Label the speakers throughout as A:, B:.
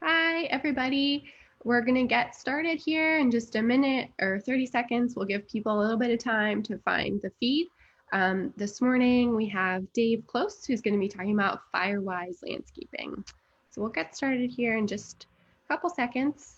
A: Hi, everybody. We're going to get started here in just a minute or 30 seconds. We'll give people a little bit of time to find the feed. This morning, we have Dave Close, who's going to be talking about Firewise landscaping. So we'll get started here in just a couple seconds.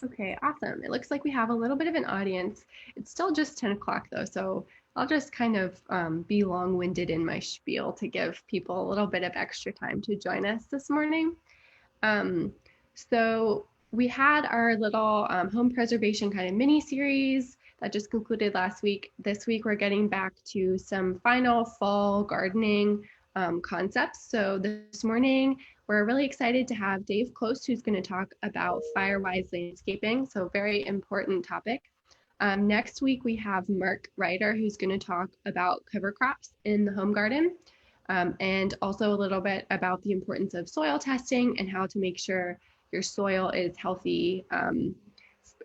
A: Okay, awesome. It looks like we have a little bit of an audience. It's still just 10 o'clock though, so I'll just kind of be long-winded in my spiel to give people a little bit of extra time to join us this morning. So we had our little home preservation kind of mini series that just concluded last week. This week we're getting back to some final fall gardening concepts. So this morning we're really excited to have Dave Close, who's going to talk about Firewise landscaping. So very important topic. Next week we have Mark Ryder, who's going to talk about cover crops in the home garden. And also a little bit about the importance of soil testing and how to make sure your soil is healthy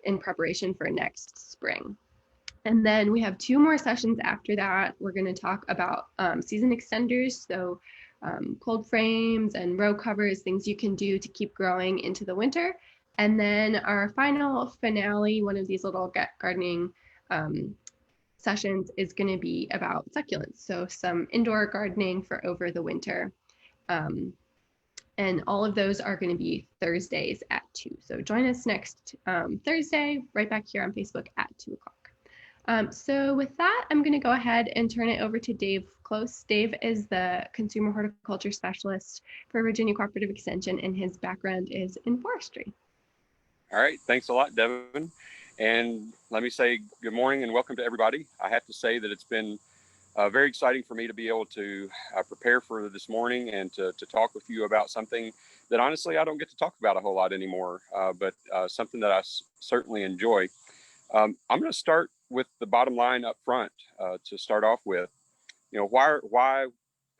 A: in preparation for next spring. And then we have 2 more sessions after that. We're going to talk about season extenders, so cold frames and row covers, things you can do to keep growing into the winter. And then our final finale, one of these little gardening sessions, is going to be about succulents, so some indoor gardening for over the winter. And all of those are going to be Thursdays at 2. So join us next Thursday, right back here on Facebook at 2 o'clock. So with that, I'm going to go ahead and turn it over to Dave Close. Dave is the Consumer Horticulture Specialist for Virginia Cooperative Extension, and his background is in forestry.
B: All right, thanks a lot, Devin. And let me say good morning and welcome to everybody. I have to say that it's been very exciting for me to be able to prepare for this morning and to talk with you about something that honestly I don't get to talk about a whole lot anymore, but something that I certainly enjoy. I'm going to start with the bottom line up front to start off with. You know, why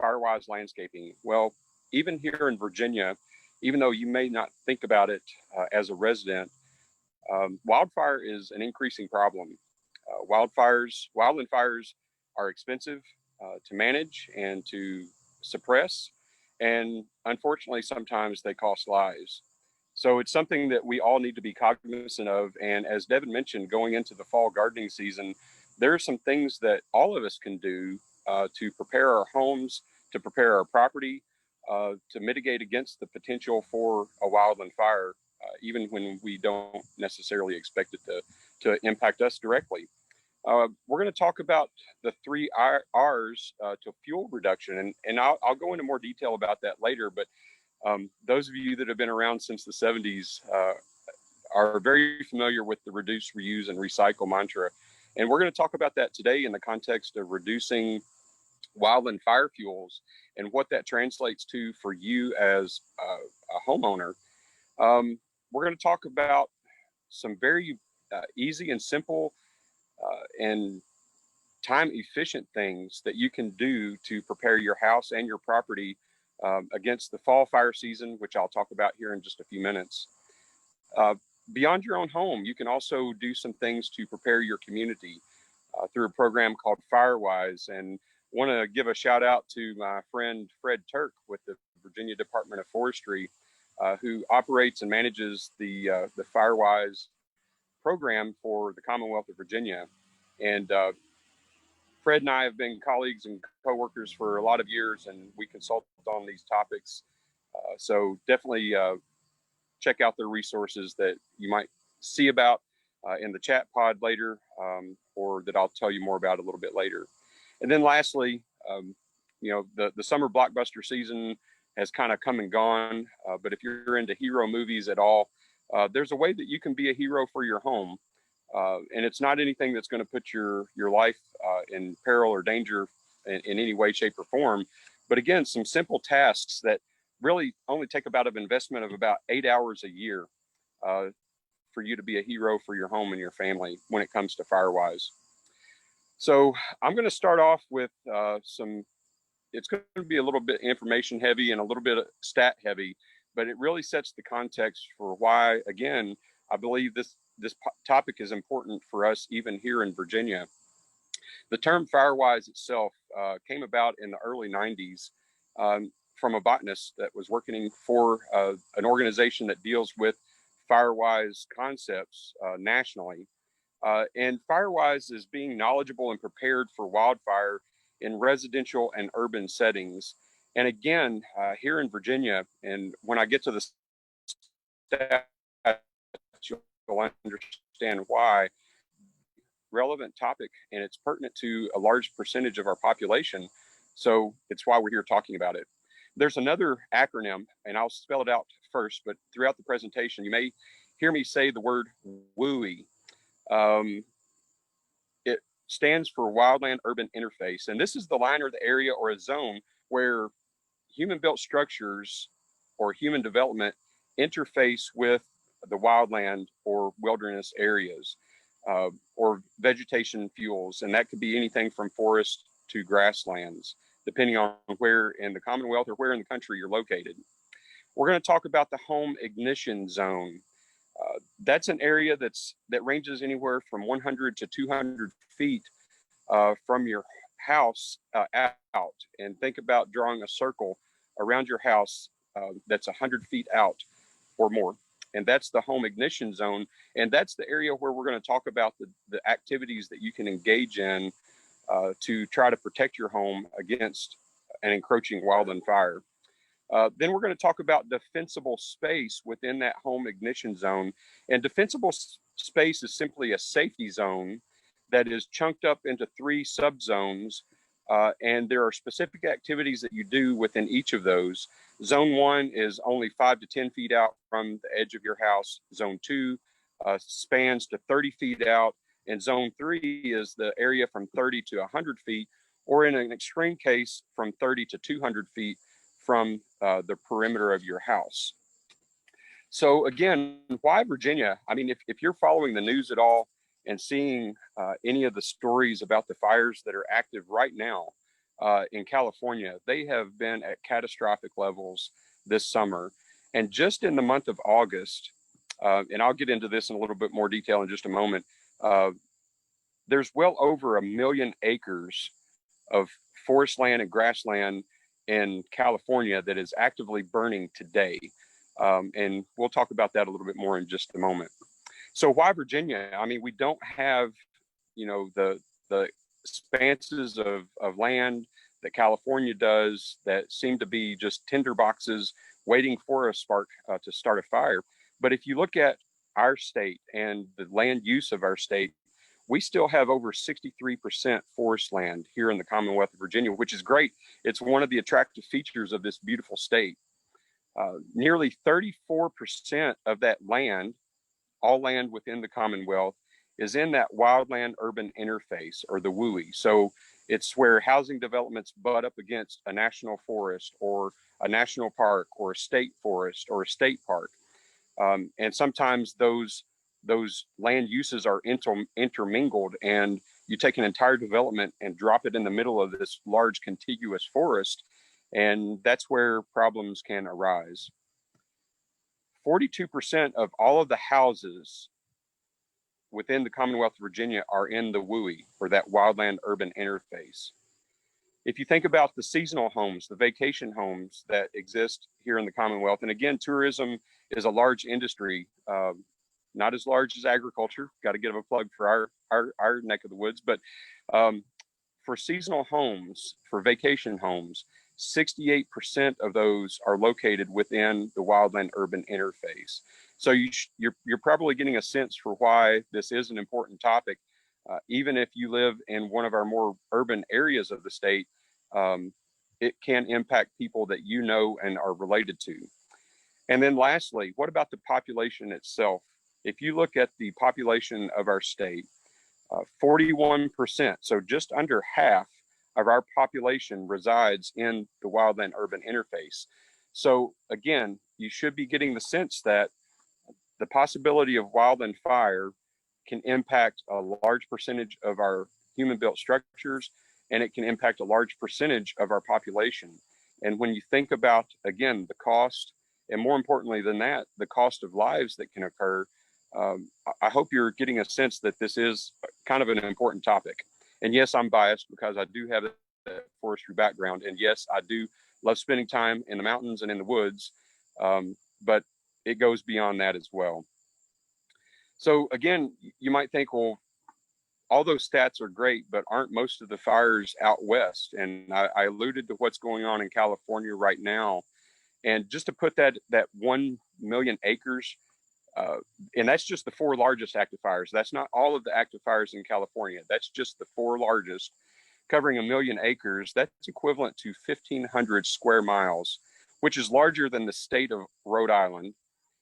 B: Firewise landscaping? Well, even here in Virginia, even though you may not think about it as a resident, wildfire is an increasing problem. Wildland fires are expensive to manage and to suppress, and unfortunately, sometimes they cost lives. So it's something that we all need to be cognizant of. And as Devin mentioned, going into the fall gardening season, there are some things that all of us can do to prepare our homes, to prepare our property, to mitigate against the potential for a wildland fire, even when we don't necessarily expect it to impact us directly. We're going to talk about the 3 R's to fuel reduction, and I'll go into more detail about that later, but those of you that have been around since the 70s are very familiar with the reduce, reuse, and recycle mantra. And we're going to talk about that today in the context of reducing wildland fire fuels and what that translates to for you as a homeowner. We're going to talk about some very easy and simple and time efficient things that you can do to prepare your house and your property against the fall fire season, which I'll talk about here in just a few minutes. Beyond your own home, you can also do some things to prepare your community through a program called Firewise. And want to give a shout out to my friend Fred Turk with the Virginia Department of Forestry, who operates and manages the Firewise program for the Commonwealth of Virginia. And Fred and I have been colleagues and co-workers for a lot of years, and we consult on these topics. So definitely check out their resources that you might see about in the chat pod later, or that I'll tell you more about a little bit later. And then lastly, you know, the summer blockbuster season has kind of come and gone. But if you're into hero movies at all, there's a way that you can be a hero for your home. And it's not anything that's going to put your life in peril or danger in any way, shape, or form. But again, some simple tasks that really only take about an investment of about 8 hours a year uh, for you to be a hero for your home and your family when it comes to Firewise. So I'm going to start off with some. It's going to be a little bit information heavy and a little bit stat heavy, but it really sets the context for why, again, I believe this topic is important for us even here in Virginia. The term Firewise itself came about in the early 90s from a botanist that was working for an organization that deals with Firewise concepts nationally. And Firewise is being knowledgeable and prepared for wildfire in residential and urban settings. And again, here in Virginia, and when I get to the stats, you'll understand why, relevant topic, and it's pertinent to a large percentage of our population. So it's why we're here talking about it. There's another acronym, and I'll spell it out first, but throughout the presentation, you may hear me say the word WUI. It stands for Wildland Urban Interface, and this is the line or the area or a zone where human built structures or human development interface with the wildland or wilderness areas or vegetation fuels. And that could be anything from forest to grasslands, depending on where in the Commonwealth or where in the country you're located. We're going to talk about the home ignition zone. That's an area that ranges anywhere from 100 to 200 feet from your house out. And think about drawing a circle around your house that's 100 feet out or more. And that's the home ignition zone. And that's the area where we're going to talk about the activities that you can engage in to try to protect your home against an encroaching wildland fire. Then we're going to talk about defensible space within that home ignition zone. And defensible space is simply a safety zone that is chunked up into 3 subzones. And there are specific activities that you do within each of those. Zone 1 is only 5 to 10 feet out from the edge of your house. Zone 2 spans to 30 feet out. And zone 3 is the area from 30 to 100 feet, or in an extreme case, from 30 to 200 feet from the perimeter of your house. So again, why Virginia? I mean, if you're following the news at all and seeing any of the stories about the fires that are active right now in California, they have been at catastrophic levels this summer. And just in the month of August, and I'll get into this in a little bit more detail in just a moment, there's well over 1 million acres of forest land and grassland in California that is actively burning today. And we'll talk about that a little bit more in just a moment. So why Virginia? I mean, we don't have, the expanses of land that California does that seem to be just tinder boxes waiting for a spark to start a fire. But if you look at our state and the land use of our state, we still have over 63% forest land here in the Commonwealth of Virginia, which is great. It's one of the attractive features of this beautiful state. Nearly 34% of that land, all land within the Commonwealth, is in that wildland urban interface, or the WUI. So it's where housing developments butt up against a national forest or a national park or a state forest or a state park. And sometimes those land uses are intermingled, and you take an entire development and drop it in the middle of this large contiguous forest, and that's where problems can arise. 42% of all of the houses within the Commonwealth of Virginia are in the WUI, or that wildland urban interface. If you think about the seasonal homes, the vacation homes that exist here in the Commonwealth, and again, tourism is a large industry, not as large as agriculture. Got to give a plug for our neck of the woods, but for seasonal homes, for vacation homes, 68% of those are located within the wildland urban interface. So you're probably getting a sense for why this is an important topic. Even if you live in one of our more urban areas of the state, it can impact people that you know and are related to. And then lastly, what about the population itself? If you look at the population of our state, 41%, so just under half of our population resides in the wildland urban interface. So again, you should be getting the sense that the possibility of wildland fire can impact a large percentage of our human built structures, and it can impact a large percentage of our population. And when you think about, again, the cost, and more importantly than that, the cost of lives that can occur, I hope you're getting a sense that this is kind of an important topic. And yes, I'm biased because I do have a forestry background. And yes, I do love spending time in the mountains and in the woods, but it goes beyond that as well. So again, you might think, well, all those stats are great, but aren't most of the fires out west? And I alluded to what's going on in California right now. And just to put that 1 million acres, and that's just the 4 largest active fires. That's not all of the active fires in California. That's just the 4 largest, covering 1 million acres. That's equivalent to 1,500 square miles, which is larger than the state of Rhode Island.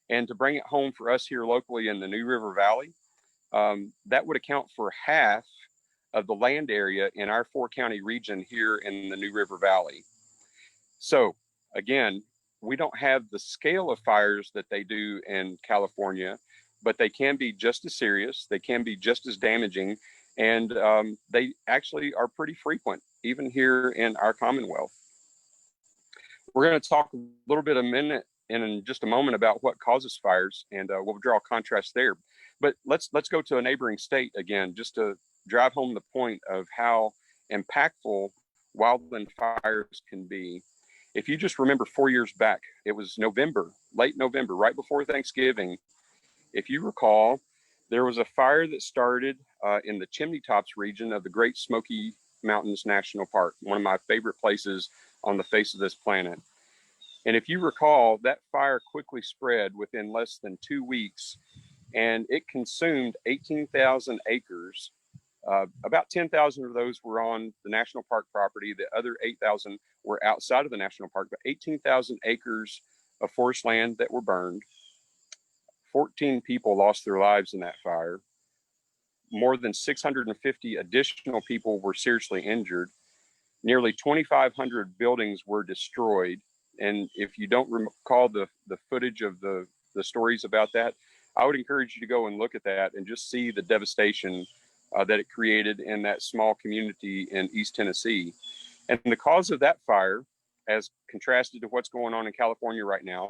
B: And to bring it home for us here locally in the New River Valley, that would account for half of the land area in our 4-county region here in the New River Valley. So again, we don't have the scale of fires that they do in California, but they can be just as serious, they can be just as damaging, and they actually are pretty frequent, even here in our Commonwealth. We're going to talk a little bit in just a moment about what causes fires, and we'll draw a contrast there. But let's go to a neighboring state again, just to drive home the point of how impactful wildland fires can be. If you just remember 4 years back, it was November, late November, right before Thanksgiving. If you recall, there was a fire that started in the Chimney Tops region of the Great Smoky Mountains National Park, one of my favorite places on the face of this planet. And if you recall, that fire quickly spread within less than 2 weeks, and it consumed 18,000 acres. About 10,000 of those were on the national park property. The other 8,000 were outside of the national park, but 18,000 acres of forest land that were burned. 14 people lost their lives in that fire. More than 650 additional people were seriously injured. Nearly 2,500 buildings were destroyed. And if you don't recall the footage of the stories about that, I would encourage you to go and look at that and just see the devastation that it created in that small community in East Tennessee. And the cause of that fire, as contrasted to what's going on in California right now,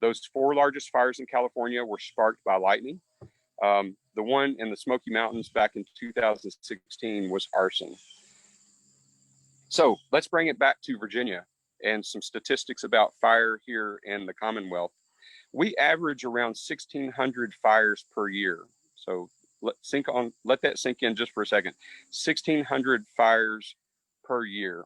B: those 4 largest fires in California were sparked by lightning. The one in the Smoky Mountains back in 2016 was arson. So let's bring it back to Virginia and some statistics about fire here in the Commonwealth. We average around 1,600 fires per year. So let that sink in just for a second. 1,600 fires per year.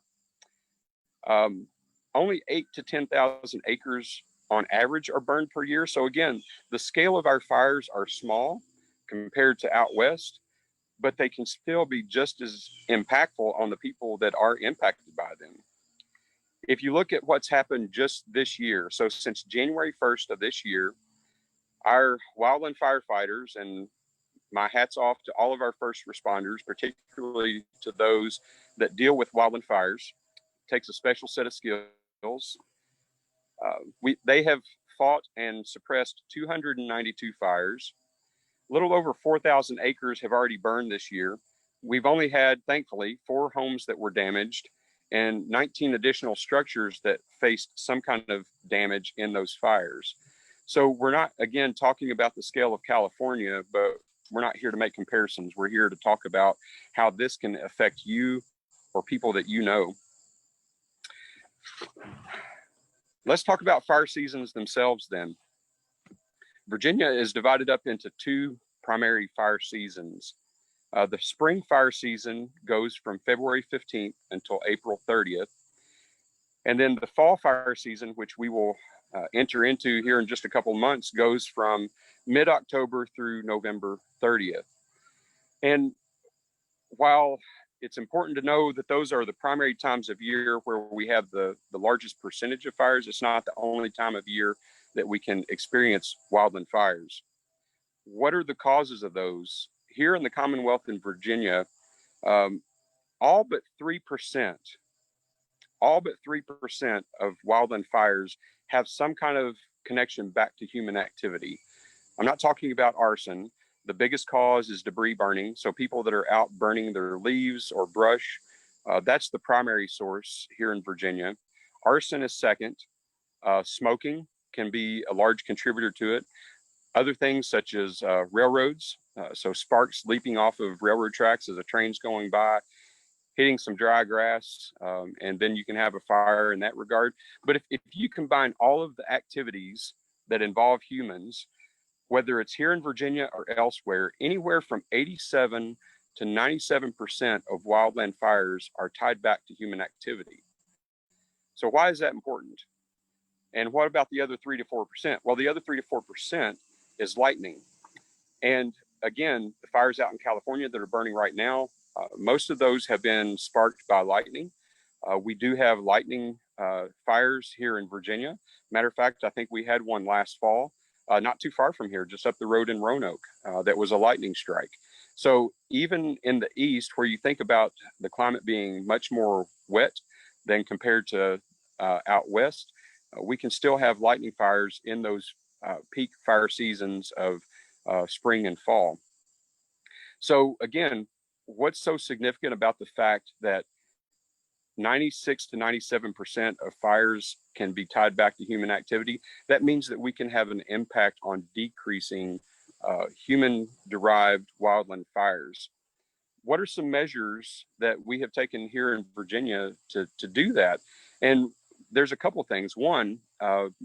B: Only 8 to 10,000 acres on average are burned per year. So again, the scale of our fires are small compared to out west, but they can still be just as impactful on the people that are impacted by them. If you look at what's happened just this year, so since January 1st of this year, our wildland firefighters, and my hat's off to all of our first responders, particularly to those that deal with wildland fires, takes a special set of skills. They have fought and suppressed 292 fires. A little over 4,000 acres have already burned this year. We've only had, thankfully, 4 homes that were damaged and 19 additional structures that faced some kind of damage in those fires. So we're not, again, talking about the scale of California, but we're not here to make comparisons. We're here to talk about how this can affect you or people that you know. Let's talk about fire seasons themselves then. Virginia is divided up into 2 primary fire seasons. The spring fire season goes from February 15th until April 30th. And then the fall fire season, which we will enter into here in just a couple months, goes from mid-October through November 30th. And while it's important to know that those are the primary times of year where we have the largest percentage of fires. It's not the only time of year that we can experience wildland fires. What are the causes of those? Here in the Commonwealth in Virginia, um, all but 3%, all but 3% of wildland fires have some kind of connection back to human activity. I'm not talking about arson. The biggest cause is debris burning. So people that are out burning their leaves or brush, that's the primary source here in Virginia. Arson is second. Smoking can be a large contributor to it. Other things such as railroads, so sparks leaping off of railroad tracks as a train's going by, hitting some dry grass, and then you can have a fire in that regard. But if you combine all of the activities that involve humans, whether it's here in Virginia or elsewhere, anywhere from 87 to 97% of wildland fires are tied back to human activity. So why is that important? And what about the other 3 to 4%? Well, the other 3 to 4% is lightning. And again, the fires out in California that are burning right now, most of those have been sparked by lightning. We do have lightning fires here in Virginia. Matter of fact, I think we had one last fall, not too far from here, just up the road in Roanoke, that was a lightning strike. So even in the east, where you think about the climate being much more wet than compared to out west, we can still have lightning fires in those peak fire seasons of spring and fall. So again, what's so significant about the fact that 96 to 97% of fires can be tied back to human activity? That means that we can have an impact on decreasing human-derived wildland fires. What are some measures that we have taken here in Virginia to do that? And there's a couple things. One,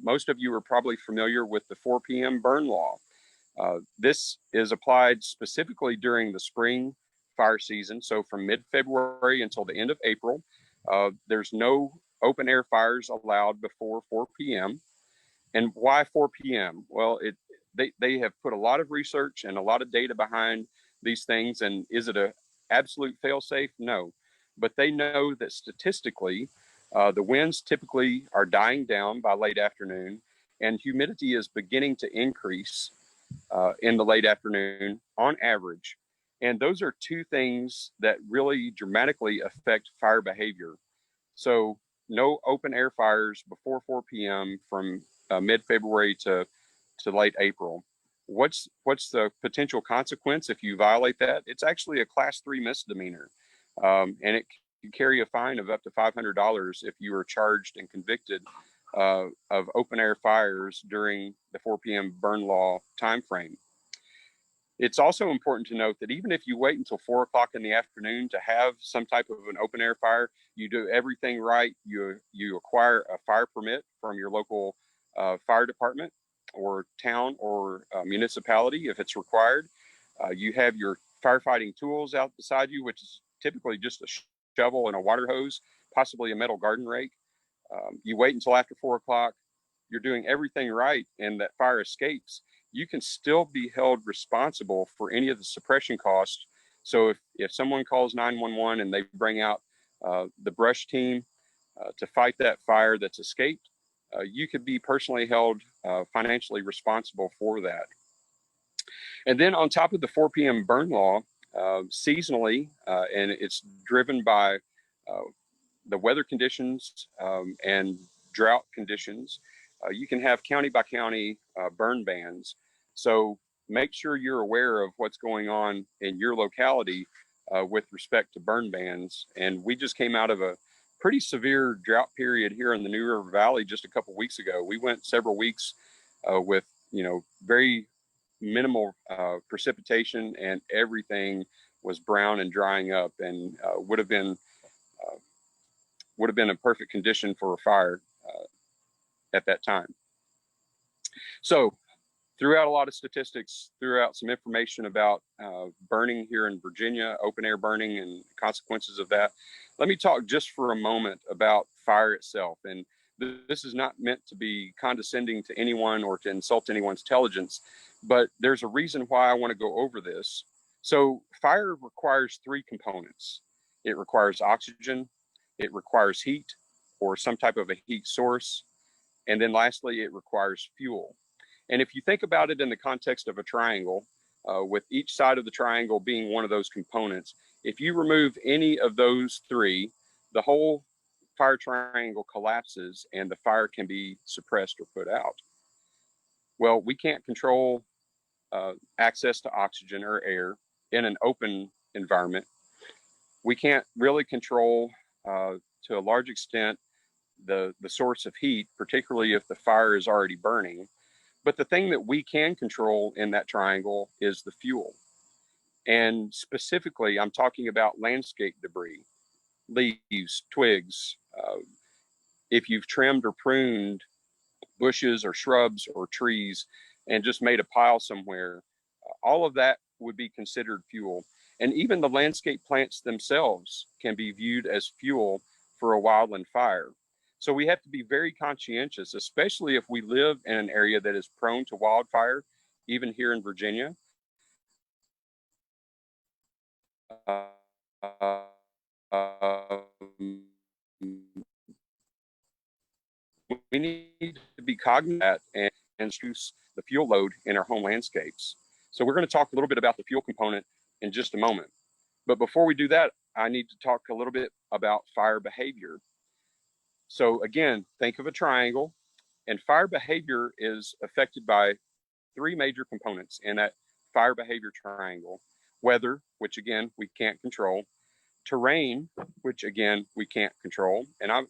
B: most of you are probably familiar with the 4 p.m. burn law. This is applied specifically during the spring fire season. So from mid-February until the end of April, there's no open air fires allowed before 4 p.m. And why 4 p.m.? Well, they have put a lot of research and a lot of data behind these things. And is it an absolute fail-safe? No. But they know that statistically, the winds typically are dying down by late afternoon, and humidity is beginning to increase in the late afternoon on average. And those are two things that really dramatically affect fire behavior. So no open air fires before 4 p.m. from mid-February to late April. What's the potential consequence if you violate that? It's actually a class 3 misdemeanor. And it can carry a fine of up to $500 if you are charged and convicted of open air fires during the 4 p.m. burn law timeframe. It's also important to note that even if you wait until 4 o'clock in the afternoon to have some type of an open air fire, you do everything right. You acquire a fire permit from your local fire department or town or municipality if it's required. You have your firefighting tools out beside you, which is typically just a shovel and a water hose, possibly a metal garden rake. You wait until after 4 o'clock. You're doing everything right, and that fire escapes. You can still be held responsible for any of the suppression costs. So if someone calls 911 and they bring out the brush team to fight that fire that's escaped, you could be personally held financially responsible for that. And then on top of the 4 p.m. burn law, seasonally, and it's driven by the weather conditions and drought conditions, you can have county by county burn bans. So make sure you're aware of what's going on in your locality with respect to burn bans. And we just came out of a pretty severe drought period here in the New River Valley just a couple weeks ago. We went several weeks with, very minimal precipitation, and everything was brown and drying up, and would have been a perfect condition for a fire at that time. So threw out a lot of statistics, threw out some information about burning here in Virginia, open air burning and consequences of that. Let me talk just for a moment about fire itself. And this is not meant to be condescending to anyone or to insult anyone's intelligence, but there's a reason why I want to go over this. So fire requires three components. it requires oxygen, it requires heat or some type of a heat source, and then lastly, it requires fuel. And if you think about it in the context of a triangle, with each side of the triangle being one of those components, if you remove any of those three, the whole fire triangle collapses and the fire can be suppressed or put out. Well, we can't control access to oxygen or air in an open environment. We can't really control, to a large extent, the source of heat, particularly if the fire is already burning. But the thing that we can control in that triangle is the fuel. And specifically, I'm talking about landscape debris, leaves, twigs. If you've trimmed or pruned bushes or shrubs or trees and just made a pile somewhere, all of that would be considered fuel. And even the landscape plants themselves can be viewed as fuel for a wildland fire. So we have to be very conscientious, especially if we live in an area that is prone to wildfire, even here in Virginia. We need to be cognizant and reduce the fuel load in our home landscapes. So we're going to talk a little bit about the fuel component in just a moment. But before we do that, I need to talk a little bit about fire behavior. So again, think of a triangle, and fire behavior is affected by three major components in that fire behavior triangle: weather, which again, we can't control; terrain, which again, we can't control. And I'm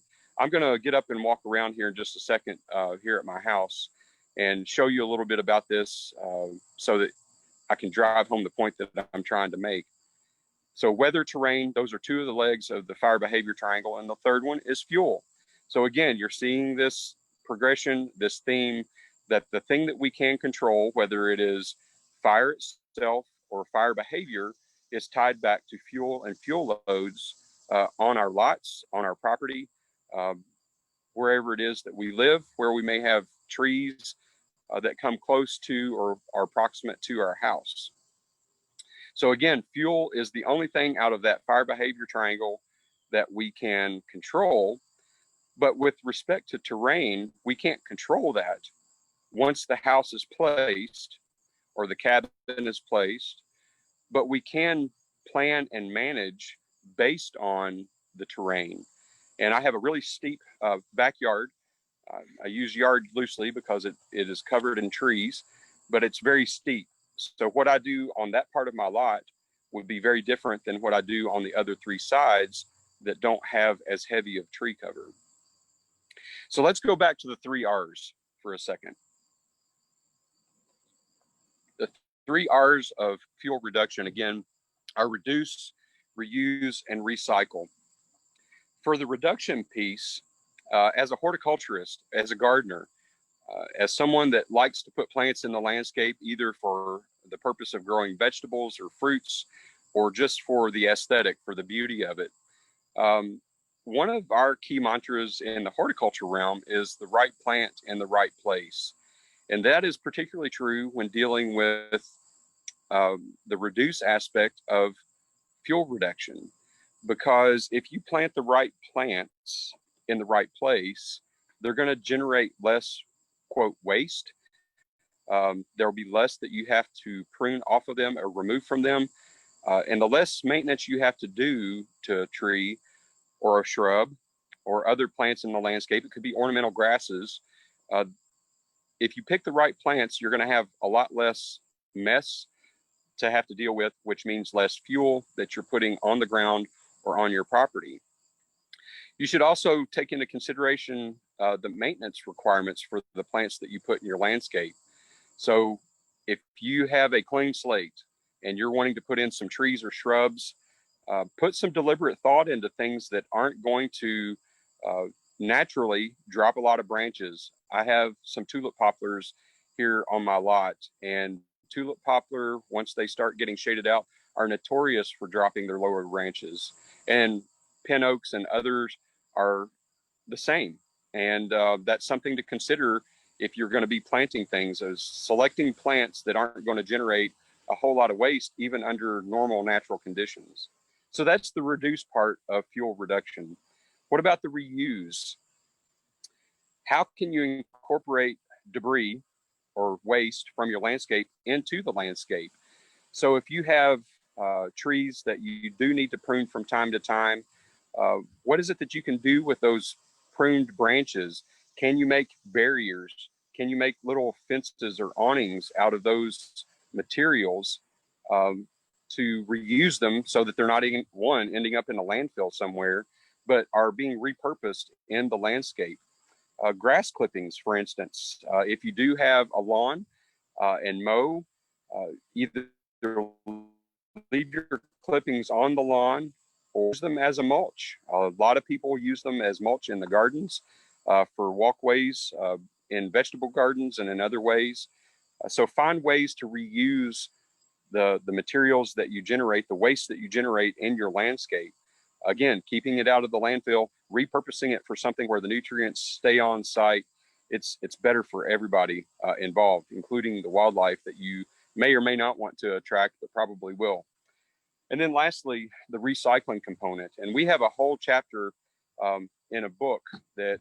B: going to get up and walk around here in just a second here at my house and show you a little bit about this so that I can drive home the point that I'm trying to make. So weather, terrain, those are two of the legs of the fire behavior triangle. And the third one is fuel. So again, you're seeing this progression, this theme, that the thing that we can control, whether it is fire itself or fire behavior, is tied back to fuel and fuel loads on our lots, on our property, wherever it is that we live, where we may have trees that come close to or are proximate to our house. So again, fuel is the only thing out of that fire behavior triangle that we can control. But with respect to terrain, we can't control that. Once the house is placed or the cabin is placed, but we can plan and manage based on the terrain. And I have a really steep backyard. I use yard loosely because it is covered in trees, but it's very steep. So what I do on that part of my lot would be very different than what I do on the other three sides that don't have as heavy of tree cover. So let's go back to the 3 R's for a second. The 3 R's of fuel reduction, again, are reduce, reuse, and recycle. For the reduction piece, as a horticulturist, as a gardener, as someone that likes to put plants in the landscape, either for the purpose of growing vegetables or fruits, or just for the aesthetic, for the beauty of it, one of our key mantras in the horticulture realm is the right plant in the right place. And that is particularly true when dealing with the reduce aspect of fuel reduction. Because if you plant the right plants in the right place, they're going to generate less, quote, waste. There will be less that you have to prune off of them or remove from them. And the less maintenance you have to do to a tree or a shrub or other plants in the landscape, it could be ornamental grasses. If you pick the right plants, you're going to have a lot less mess to have to deal with, which means less fuel that you're putting on the ground or on your property. You should also take into consideration the maintenance requirements for the plants that you put in your landscape. So if you have a clean slate and you're wanting to put in some trees or shrubs, put some deliberate thought into things that aren't going to naturally drop a lot of branches. I have some tulip poplars here on my lot, and tulip poplar, once they start getting shaded out, are notorious for dropping their lower branches. And pin oaks and others are the same. And that's something to consider if you're going to be planting things, is selecting plants that aren't going to generate a whole lot of waste, even under normal natural conditions. So that's the reduce part of fuel reduction. What about the reuse? How can you incorporate debris or waste from your landscape into the landscape? So if you have trees that you do need to prune from time to time, what is it that you can do with those pruned branches? Can you make barriers? Can you make little fences or awnings out of those materials um, to reuse them so that they're not even, one, ending up in a landfill somewhere, but are being repurposed in the landscape? Grass clippings, for instance, if you do have a lawn and mow, either leave your clippings on the lawn or use them as a mulch. A lot of people use them as mulch in the gardens for walkways in vegetable gardens and in other ways. So find ways to reuse the materials that you generate, the waste that you generate in your landscape. Again, keeping it out of the landfill, repurposing it for something where the nutrients stay on site. It's better for everybody involved, including the wildlife that you may or may not want to attract, but probably will. And then lastly, the recycling component. And we have a whole chapter in a book that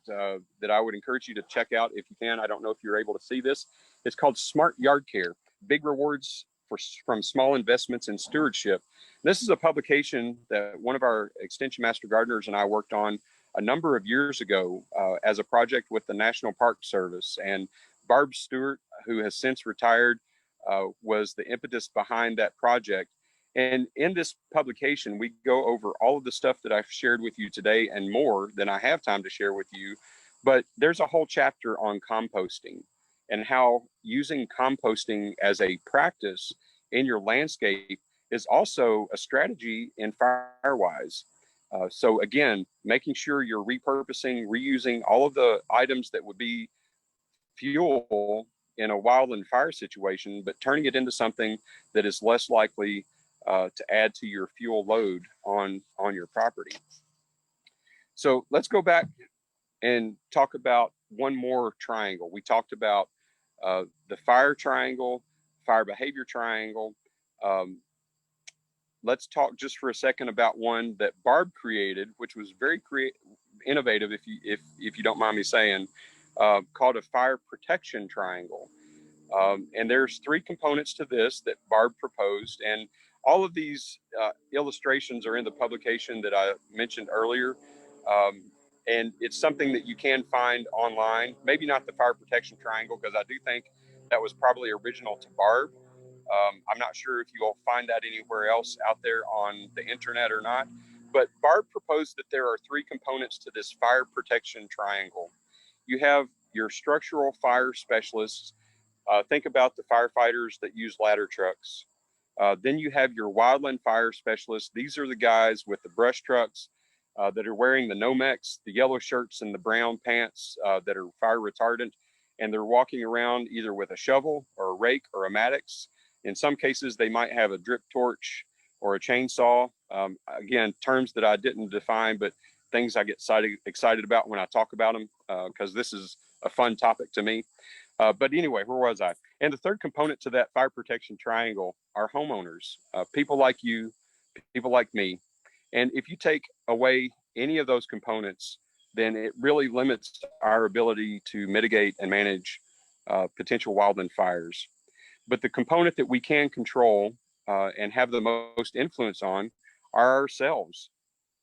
B: I would encourage you to check out if you can. I don't know if you're able to see this. It's called Smart Yard Care: Big Rewards from Small Investments in Stewardship. This is a publication that one of our Extension Master Gardeners and I worked on a number of years ago as a project with the National Park Service. And Barb Stewart, who has since retired, was the impetus behind that project. And in this publication, we go over all of the stuff that I've shared with you today and more than I have time to share with you. But there's a whole chapter on composting and how using composting as a practice in your landscape is also a strategy in Firewise. So again, making sure you're repurposing, reusing all of the items that would be fuel in a wildland fire situation, but turning it into something that is less likely to add to your fuel load on your property. So let's go back and talk about one more triangle. We talked about the fire triangle, fire behavior triangle. Um, let's talk just for a second about one that Barb created, which was very innovative, if you don't mind me saying, called a fire protection triangle. And there's three components to this that Barb proposed, and all of these illustrations are in the publication that I mentioned earlier. Um, and it's something that you can find online. Maybe not the fire protection triangle, because I do think that was probably original to Barb. I'm not sure if you'll find that anywhere else out there on the internet or not. But Barb proposed that there are three components to this fire protection triangle. You have your structural fire specialists. Think about the firefighters that use ladder trucks. Then you have your wildland fire specialists. These are the guys with the brush trucks that are wearing the Nomex, the yellow shirts and the brown pants that are fire retardant. And they're walking around either with a shovel or a rake or a Maddox. In some cases, they might have a drip torch or a chainsaw. Again, terms that I didn't define, but things I get excited about when I talk about them, because this is a fun topic to me. But anyway, where was I? And the third component to that fire protection triangle are homeowners, people like you, people like me. And if you take away any of those components, then it really limits our ability to mitigate and manage potential wildland fires. But the component that we can control and have the most influence on are ourselves.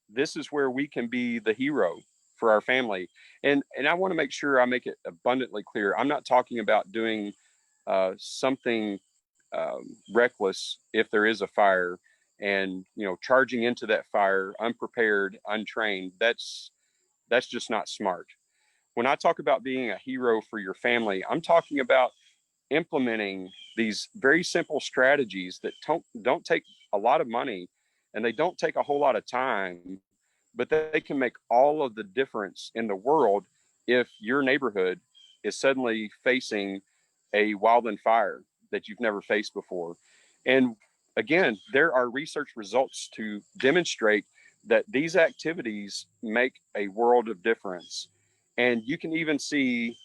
B: This is where we can be the hero for our family. And I want to make sure I make it abundantly clear. I'm not talking about doing something reckless if there is a fire, and charging into that fire unprepared, untrained. That's just not smart. When I talk about being a hero for your family, I'm talking about implementing these very simple strategies that don't take a lot of money, and they don't take a whole lot of time, but they can make all of the difference in the world if your neighborhood is suddenly facing a wildland fire that you've never faced before. And again, there are research results to demonstrate that these activities make a world of difference. And you can even see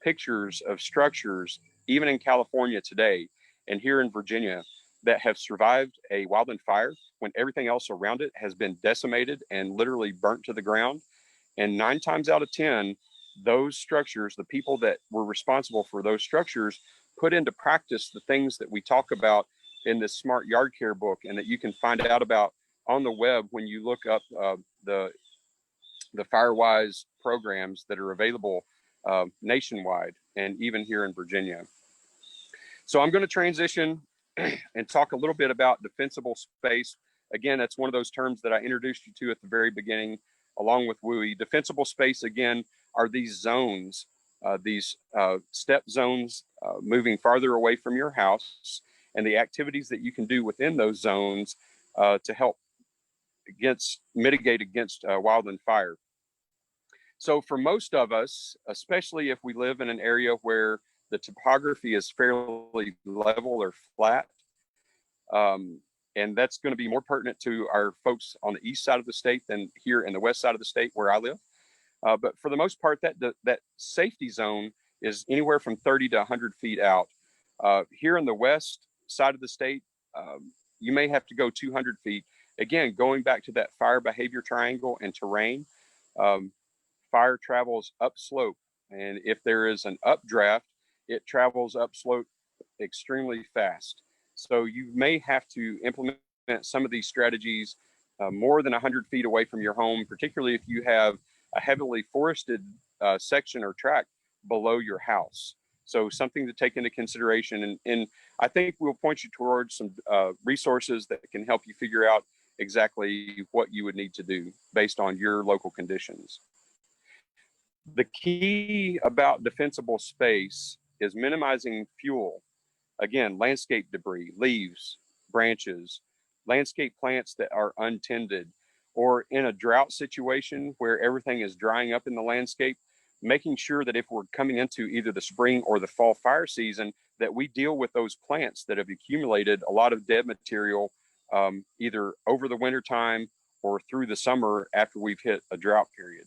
B: pictures of structures, even in California today and here in Virginia, that have survived a wildland fire when everything else around it has been decimated and literally burnt to the ground. And 9 times out of 10, those structures, the people that were responsible for those structures, put into practice the things that we talk about in this Smart Yard Care book, and that you can find out about on the web when you look up the Firewise programs that are available nationwide and even here in Virginia. So I'm going to transition and talk a little bit about defensible space. Again, that's one of those terms that I introduced you to at the very beginning, along with WUI. Defensible space, again, are these zones, these step zones moving farther away from your house, and the activities that you can do within those zones to help mitigate against wildland fire. So for most of us, especially if we live in an area where the topography is fairly level or flat, and that's going to be more pertinent to our folks on the east side of the state than here in the west side of the state where I live. But for the most part, that safety zone is anywhere from 30 to 100 feet out. Here in the west side of the state, you may have to go 200 feet. Again, going back to that fire behavior triangle and terrain, fire travels upslope. And if there is an updraft, it travels upslope extremely fast. So you may have to implement some of these strategies more than 100 feet away from your home, particularly if you have a heavily forested section or tract below your house. So something to take into consideration. And I think we'll point you towards some resources that can help you figure out exactly what you would need to do based on your local conditions. The key about defensible space is minimizing fuel. Again, landscape debris, leaves, branches, landscape plants that are untended, or in a drought situation where everything is drying up in the landscape, making sure that if we're coming into either the spring or the fall fire season, that we deal with those plants that have accumulated a lot of dead material either over the winter time or through the summer after we've hit a drought period.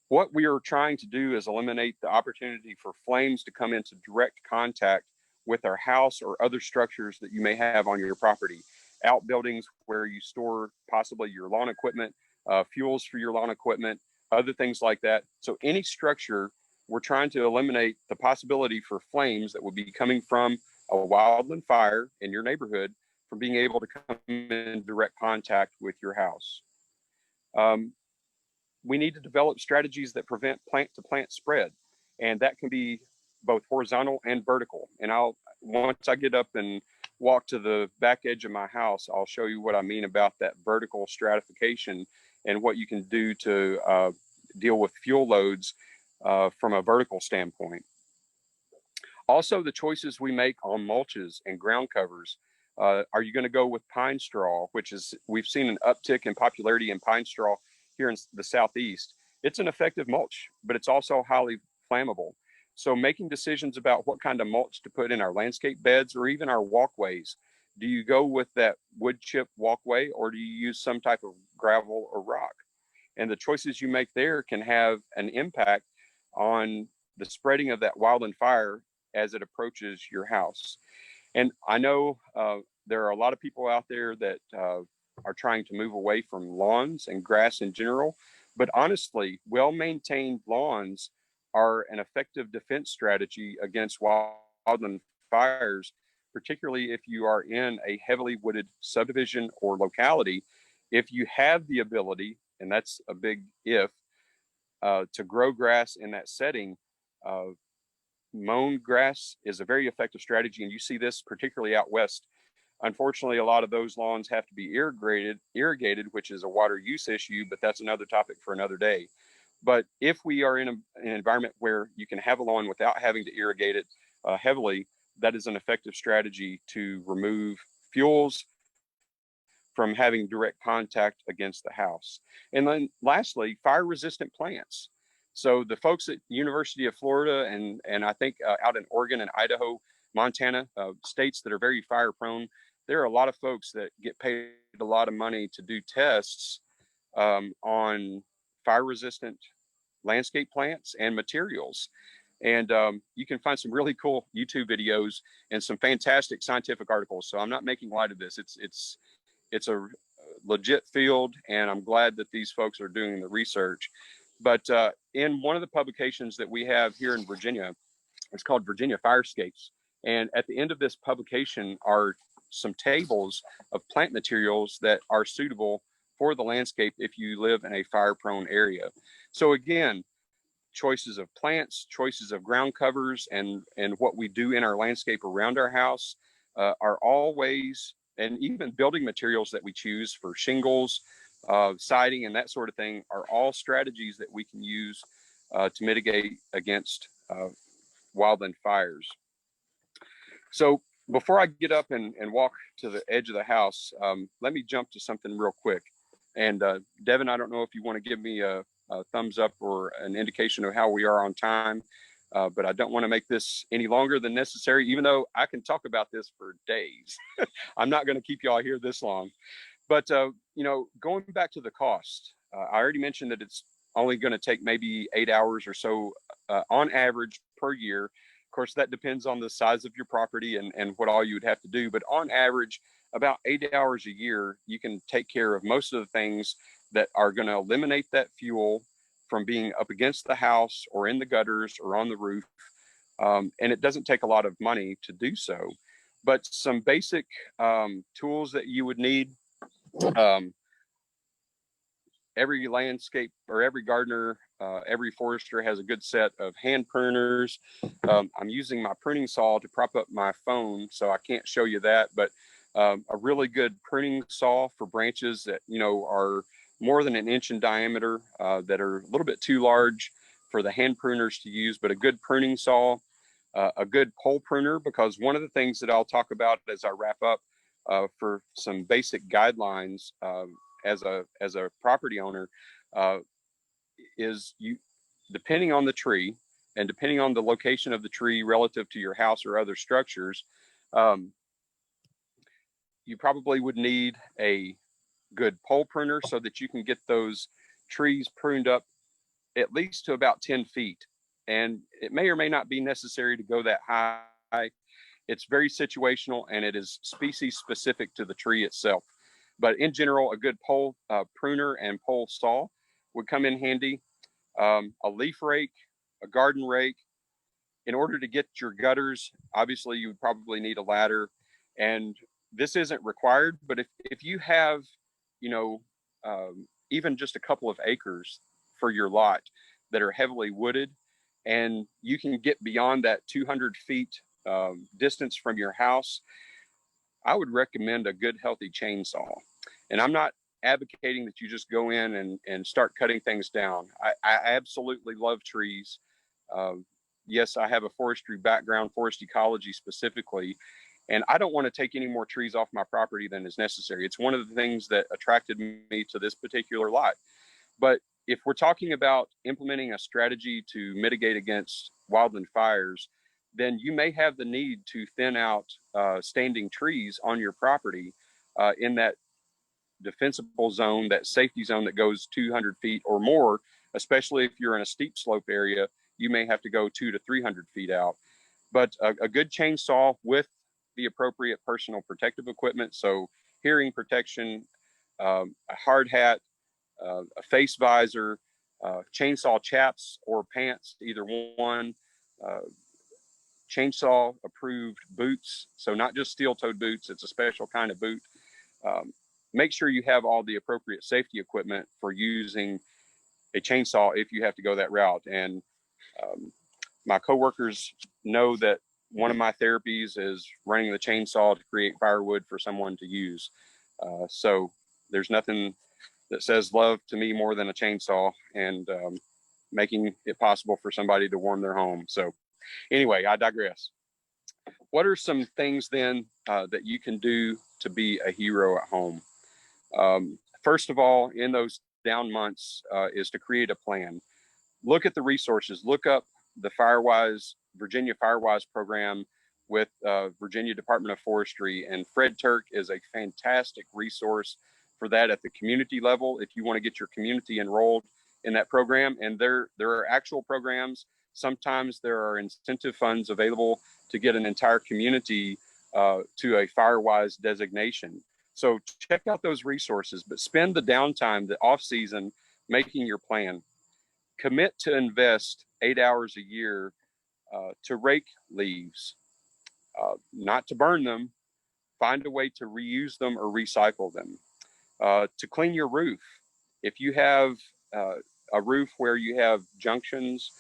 B: What we are trying to do is eliminate the opportunity for flames to come into direct contact with our house or other structures that you may have on your property. Outbuildings where you store possibly your lawn equipment, fuels for your lawn equipment, other things like that. So any structure, we're trying to eliminate the possibility for flames that would be coming from a wildland fire in your neighborhood from being able to come in direct contact with your house. We need to develop strategies that prevent plant-to-plant spread, and that can be both horizontal and vertical. And once I get up and walk to the back edge of my house, I'll show you what I mean about that vertical stratification and what you can do to deal with fuel loads from a vertical standpoint. Also, the choices we make on mulches and ground covers. Are you going to go with pine straw, which is, we've seen an uptick in popularity in pine straw here in the Southeast. It's an effective mulch, but it's also highly flammable. So making decisions about what kind of mulch to put in our landscape beds or even our walkways. Do you go with that wood chip walkway, or do you use some type of gravel or rock? And the choices you make there can have an impact on the spreading of that wildland fire as it approaches your house. And I know there are a lot of people out there that are trying to move away from lawns and grass in general. But honestly, well-maintained lawns are an effective defense strategy against wildland fires, particularly if you are in a heavily wooded subdivision or locality. If you have the ability, and that's a big if, to grow grass in that setting, mown grass is a very effective strategy. And you see this particularly out west. Unfortunately, a lot of those lawns have to be irrigated, which is a water use issue, but that's another topic for another day. But if we are in an environment where you can have a lawn without having to irrigate it heavily, that is an effective strategy to remove fuels from having direct contact against the house. And then lastly, fire-resistant plants. So the folks at University of Florida and I think out in Oregon and Idaho, Montana, states that are very fire prone, there are a lot of folks that get paid a lot of money to do tests on fire resistant landscape plants and materials. And you can find some really cool YouTube videos and some fantastic scientific articles. So I'm not making light of this. It's a legit field, and I'm glad that these folks are doing the research. But in one of the publications that we have here in Virginia, it's called Virginia Firescapes. And at the end of this publication are some tables of plant materials that are suitable for the landscape if you live in a fire-prone area. So again, choices of plants, choices of ground covers, and what we do in our landscape around our house are all ways, and even building materials that we choose for shingles, siding, and that sort of thing are all strategies that we can use to mitigate against wildland fires. So before I get up and walk to the edge of the house, let me jump to something real quick. And Devin, I don't know if you want to give me a thumbs up or an indication of how we are on time, but I don't want to make this any longer than necessary, even though I can talk about this for days. I'm not going to keep y'all here this long. But, going back to the cost, I already mentioned that it's only going to take maybe 8 hours or so on average per year. Of course, that depends on the size of your property and what all you would have to do. But on average, about 8 hours a year, you can take care of most of the things that are going to eliminate that fuel from being up against the house or in the gutters or on the roof. And it doesn't take a lot of money to do so. But some basic tools that you would need. Every landscape or every gardener, every forester has a good set of hand pruners. I'm using my pruning saw to prop up my phone, so I can't show you that, but a really good pruning saw for branches that, are more than an inch in diameter, that are a little bit too large for the hand pruners to use, but a good pruning saw, a good pole pruner, because one of the things that I'll talk about as I wrap up for some basic guidelines as a property owner is you, depending on the tree and depending on the location of the tree relative to your house or other structures, you probably would need a good pole pruner so that you can get those trees pruned up at least to about 10 feet. And it may or may not be necessary to go that high. It's very situational, and it is species specific to the tree itself. But in general, a good pole pruner and pole saw would come in handy. A leaf rake, a garden rake. In order to get your gutters, obviously you would probably need a ladder. And this isn't required, but if you have, even just a couple of acres for your lot that are heavily wooded, and you can get beyond that 200 feet distance from your house, I would recommend a good, healthy chainsaw. And I'm not advocating that you just go in and start cutting things down. I absolutely love trees. Yes, I have a forestry background, forest ecology specifically, and I don't want to take any more trees off my property than is necessary. It's one of the things that attracted me to this particular lot. But if we're talking about implementing a strategy to mitigate against wildland fires, then you may have the need to thin out standing trees on your property in that defensible zone, that safety zone that goes 200 feet or more, especially if you're in a steep slope area, you may have to go 200 to 300 feet out. But a good chainsaw with the appropriate personal protective equipment, so hearing protection, a hard hat, a face visor, chainsaw chaps or pants, either one, chainsaw approved boots, so not just steel-toed boots, it's a special kind of boot. Make sure you have all the appropriate safety equipment for using a chainsaw if you have to go that route. And my coworkers know that one of my therapies is running the chainsaw to create firewood for someone to use. So there's nothing that says love to me more than a chainsaw and making it possible for somebody to warm their home. So anyway, I digress. What are some things then that you can do to be a hero at home? First of all, in those down months is to create a plan. Look at the resources. Look up the Firewise, Virginia Firewise program with Virginia Department of Forestry. And Fred Turk is a fantastic resource for that at the community level if you want to get your community enrolled in that program. And there are actual programs Sometimes there are incentive funds available to get an entire community to a Firewise designation. So check out those resources, but spend the downtime, the off season, making your plan. Commit to invest 8 hours a year to rake leaves, not to burn them. Find a way to reuse them or recycle them. To clean your roof. If you have a roof where you have junctions,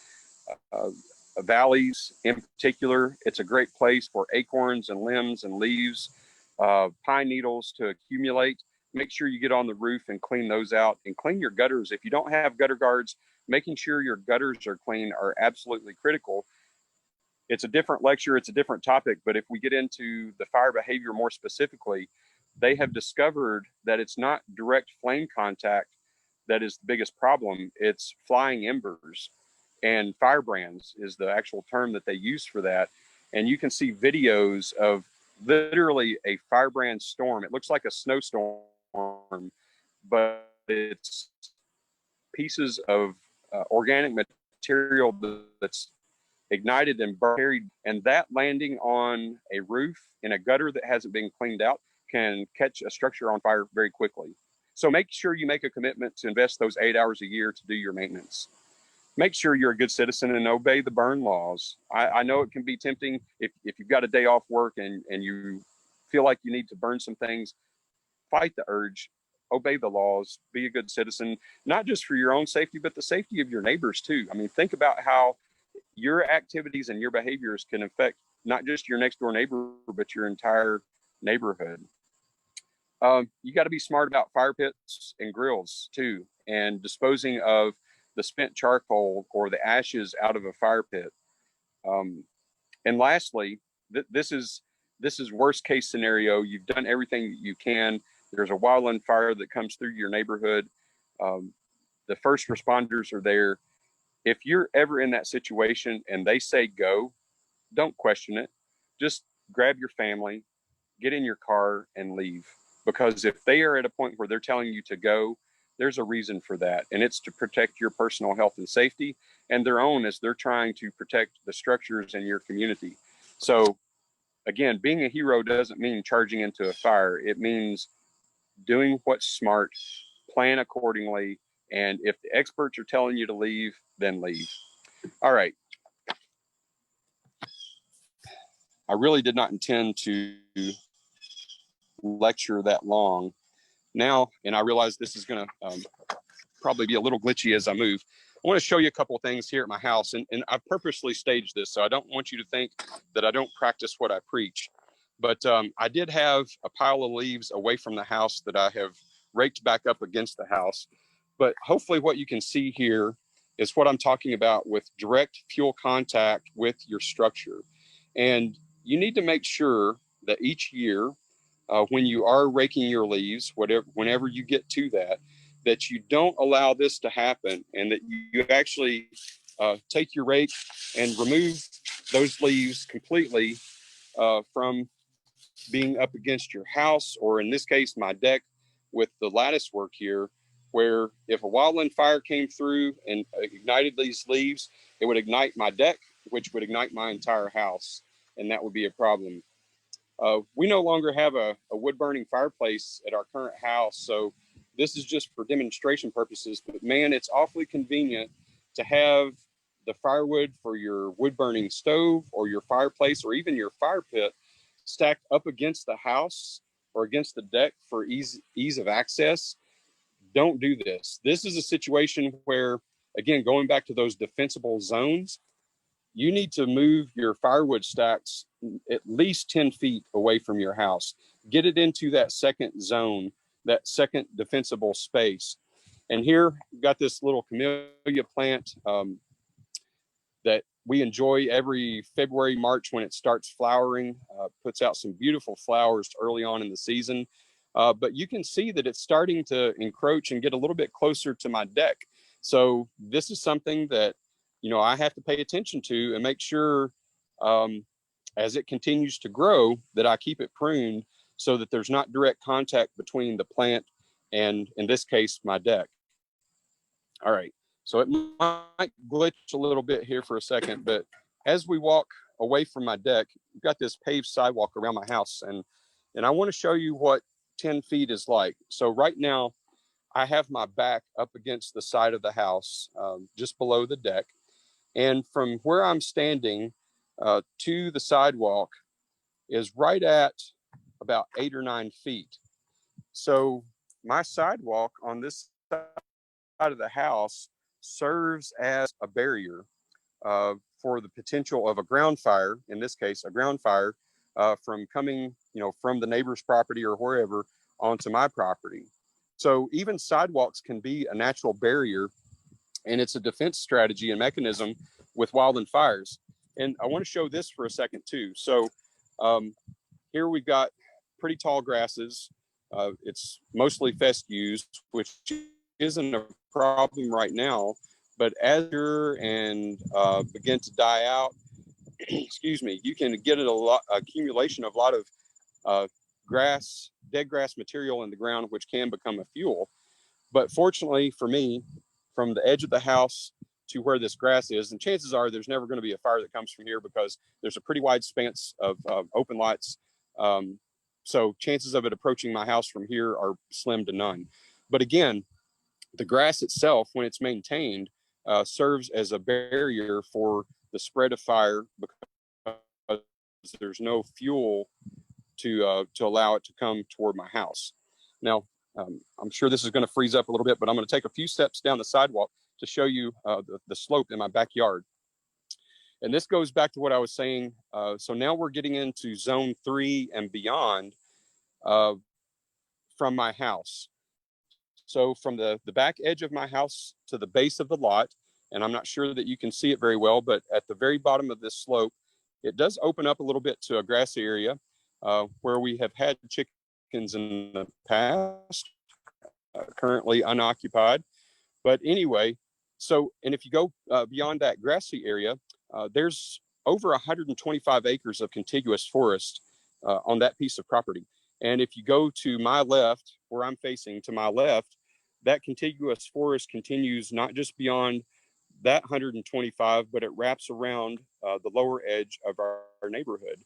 B: uh, valleys in particular, it's a great place for acorns and limbs and leaves, pine needles to accumulate. Make sure you get on the roof and clean those out, and clean your gutters. If you don't have gutter guards, making sure your gutters are clean are absolutely critical. It's a different lecture, it's a different topic, but if we get into the fire behavior more specifically, they have discovered that it's not direct flame contact that is the biggest problem, it's flying embers. And firebrands is the actual term that they use for that. And you can see videos of literally a firebrand storm. It looks like a snowstorm, but it's pieces of organic material that's ignited and buried, and that landing on a roof in a gutter that hasn't been cleaned out can catch a structure on fire very quickly. So make sure you make a commitment to invest those 8 hours a year to do your maintenance. Make sure you're a good citizen and obey the burn laws. I know it can be tempting if you've got a day off work and you feel like you need to burn some things, fight the urge, obey the laws, be a good citizen, not just for your own safety, but the safety of your neighbors too. I mean, think about how your activities and your behaviors can affect not just your next door neighbor, but your entire neighborhood. You got to be smart about fire pits and grills too, and disposing of the spent charcoal or the ashes out of a fire pit. And lastly, this is worst case scenario. You've done everything you can. There's a wildland fire that comes through your neighborhood. The first responders are there. If you're ever in that situation and they say go, don't question it. Just grab your family, get in your car, and leave. Because if they are at a point where they're telling you to go, there's a reason for that. And it's to protect your personal health and safety, and their own as they're trying to protect the structures in your community. So, again, being a hero doesn't mean charging into a fire. It means doing what's smart, plan accordingly, and if the experts are telling you to leave, then leave. All right. I really did not intend to lecture that long now, and I realize this is going to probably be a little glitchy as I move. I want to show you a couple of things here at my house, and I purposely staged this, so I don't want you to think that I don't practice what I preach. But I did have a pile of leaves away from the house that I have raked back up against the house. But hopefully what you can see here is what I'm talking about with direct fuel contact with your structure. And you need to make sure that each year, when you are raking your leaves, whenever you get to that you don't allow this to happen, and that you actually take your rake and remove those leaves completely from being up against your house, or in this case, my deck with the lattice work here, where if a wildland fire came through and ignited these leaves, it would ignite my deck, which would ignite my entire house, and that would be a problem. We no longer have a wood burning fireplace at our current house, so this is just for demonstration purposes, but man, it's awfully convenient to have the firewood for your wood burning stove or your fireplace or even your fire pit stacked up against the house or against the deck for ease of access. Don't do this. This is a situation where, again, going back to those defensible zones, you need to move your firewood stacks at least 10 feet away from your house. Get it into that second zone, that second defensible space. And here, we've got this little camellia plant that we enjoy every February, March when it starts flowering, puts out some beautiful flowers early on in the season. But you can see that it's starting to encroach and get a little bit closer to my deck. So this is something that, I have to pay attention to and make sure as it continues to grow that I keep it pruned so that there's not direct contact between the plant and, in this case, my deck. All right. So it might glitch a little bit here for a second, but as we walk away from my deck, we've got this paved sidewalk around my house, and I want to show you what 10 feet is like. So right now, I have my back up against the side of the house, just below the deck. And from where I'm standing to the sidewalk is right at about 8 or 9 feet. So my sidewalk on this side of the house serves as a barrier for the potential of a ground fire, in this case, a ground fire from coming, from the neighbor's property or wherever onto my property. So even sidewalks can be a natural barrier, and it's a defense strategy and mechanism with wildland fires. And I want to show this for a second too. So here we've got pretty tall grasses. It's mostly fescues, which isn't a problem right now. But as you're and begin to die out, excuse me, you can get accumulation of a lot of dead grass material in the ground, which can become a fuel. But fortunately for me, from the edge of the house to where this grass is, and chances are there's never going to be a fire that comes from here because there's a pretty wide span of open lots. So chances of it approaching my house from here are slim to none. But again, the grass itself, when it's maintained, serves as a barrier for the spread of fire because there's no fuel to allow it to come toward my house. Now, I'm sure this is going to freeze up a little bit, but I'm going to take a few steps down the sidewalk to show you the slope in my backyard. And this goes back to what I was saying. So now we're getting into zone 3 and beyond from my house. So from the back edge of my house to the base of the lot, and I'm not sure that you can see it very well, but at the very bottom of this slope, it does open up a little bit to a grassy area where we have had chickens in the past, currently unoccupied. But anyway, and if you go beyond that grassy area, there's over 125 acres of contiguous forest on that piece of property. And if you go to my left, where I'm facing to my left, that contiguous forest continues not just beyond that 125, but it wraps around the lower edge of our neighborhood.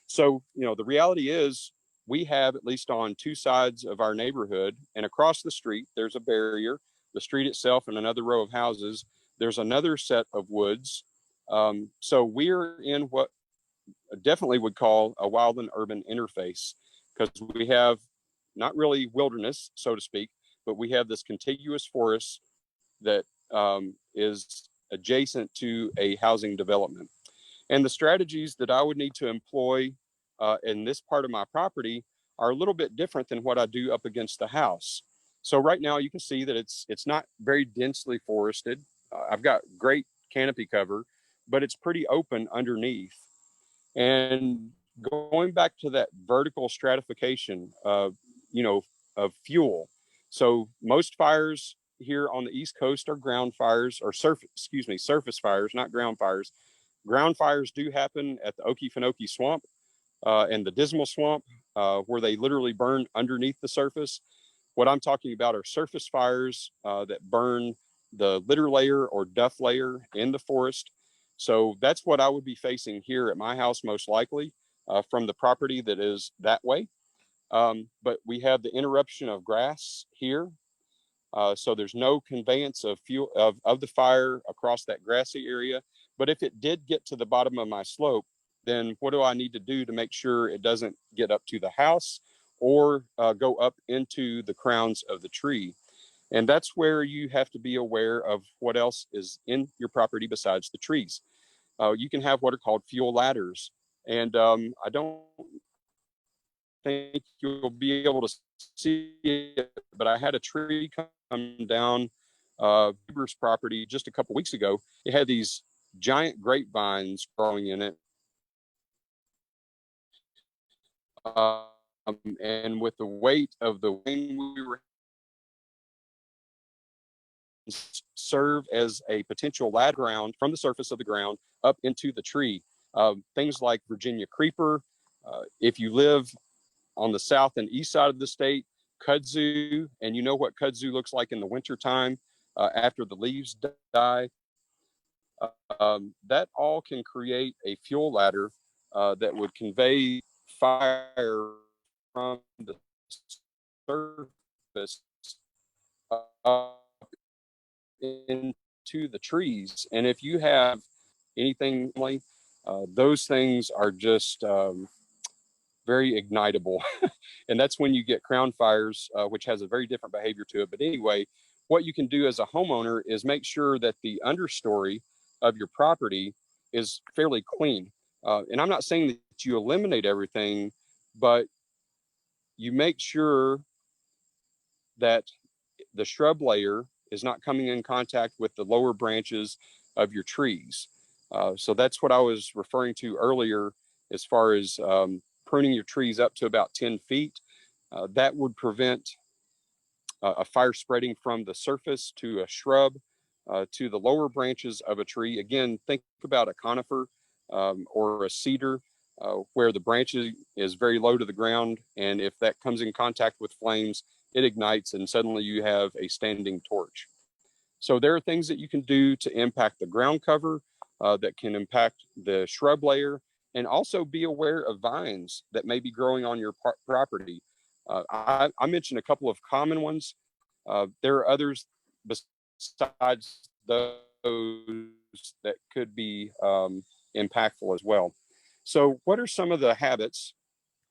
B: So, the reality is we have, at least on two sides of our neighborhood and across the street, there's a barrier. The street itself and another row of houses, there's another set of woods. So we're in what I definitely would call a wildland urban interface, because we have not really wilderness, so to speak, but we have this contiguous forest that is adjacent to a housing development. And the strategies that I would need to employ in this part of my property are a little bit different than what I do up against the house. So right now you can see that it's not very densely forested. I've got great canopy cover, but it's pretty open underneath. And going back to that vertical stratification of fuel. So most fires here on the East Coast are ground fires, or surface fires, not ground fires. Ground fires do happen at the Okefenokee Swamp and the Dismal Swamp, where they literally burn underneath the surface. What I'm talking about are surface fires that burn the litter layer or duff layer in the forest. So that's what I would be facing here at my house, most likely, from the property that is that way. But we have the interruption of grass here. So there's no conveyance of fuel of the fire across that grassy area. But if it did get to the bottom of my slope, then what do I need to do to make sure it doesn't get up to the house or go up into the crowns of the tree? And that's where you have to be aware of what else is in your property besides the trees. You can have what are called fuel ladders. And I don't think you'll be able to see it, but I had a tree come down neighbor's property just a couple weeks ago. It had these giant grapevines growing in it. And with the weight of the wind we were serve as a potential ladder ground from the surface of the ground up into the tree. Things like Virginia creeper. If you live on the south and east side of the state, kudzu, and you know what kudzu looks like in the wintertime, after the leaves die. That all can create a fuel ladder that would convey fire from the surface up into the trees. And if you have anything, those things are just very ignitable. And that's when you get crown fires, which has a very different behavior to it. But anyway, what you can do as a homeowner is make sure that the understory of your property is fairly clean. And I'm not saying that you eliminate everything, but you make sure that the shrub layer is not coming in contact with the lower branches of your trees. So that's what I was referring to earlier as far as pruning your trees up to about 10 feet. That would prevent a fire spreading from the surface to a shrub to the lower branches of a tree. Again, think about a conifer or a cedar where the branches is very low to the ground. And if that comes in contact with flames, it ignites and suddenly you have a standing torch. So there are things that you can do to impact the ground cover, that can impact the shrub layer, and also be aware of vines that may be growing on your property. I mentioned a couple of common ones. There are others besides those that could be impactful as well. So what are some of the habits?